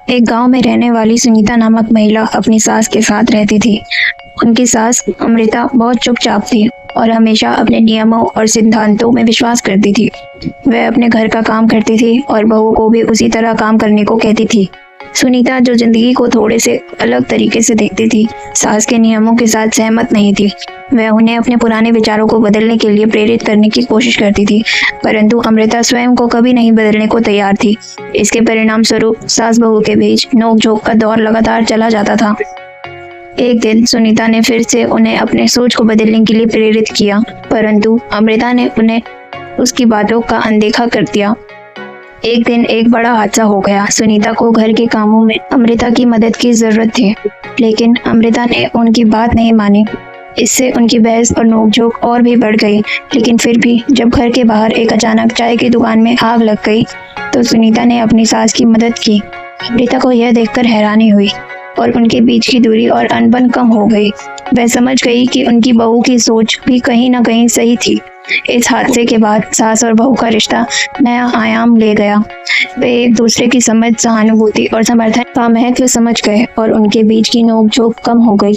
एक गांव में रहने वाली सुनीता नामक महिला अपनी सास के साथ रहती थी। उनकी सास अमृता बहुत चुपचाप थी और हमेशा अपने नियमों और सिद्धांतों में विश्वास करती थी। वह अपने घर का काम करती थी और बहू को भी उसी तरह काम करने को कहती थी। सुनीता, जो जिंदगी को थोड़े से अलग तरीके से देखती थी, सास के नियमों के साथ सहमत नहीं थी। वह उन्हें अपने पुराने विचारों को बदलने के लिए प्रेरित करने की कोशिश करती थी, परंतु अमृता स्वयं को कभी नहीं बदलने को तैयार थी। इसके परिणाम स्वरूप सास बहू के बीच नोक-झोंक का दौर लगातार चला जाता था। एक दिन सुनीता ने फिर से उन्हें अपने सोच को बदलने के लिए प्रेरित किया, परंतु अमृता ने उन्हें उसकी बातों का अनदेखा कर दिया। एक दिन एक बड़ा हादसा हो गया। सुनीता को घर के कामों में अमृता की मदद की जरूरत थी, लेकिन अमृता ने उनकी बात नहीं मानी। इससे उनकी बहस और नोकझोंक और भी बढ़ गई। लेकिन फिर भी जब घर के बाहर एक अचानक चाय की दुकान में आग लग गई, तो सुनीता ने अपनी सास की मदद की। अमृता को यह देखकर हैरानी हुई और उनके बीच की दूरी और अनबन कम हो गई। वह समझ गई कि उनकी बहू की सोच भी कहीं न कहीं सही थी। इस हादसे के बाद सास और बहू का रिश्ता नया आयाम ले गया। वे एक दूसरे की समझ, सहानुभूति और समर्थन का महत्व समझ गए और उनके बीच की नोक-झोंक कम हो गई।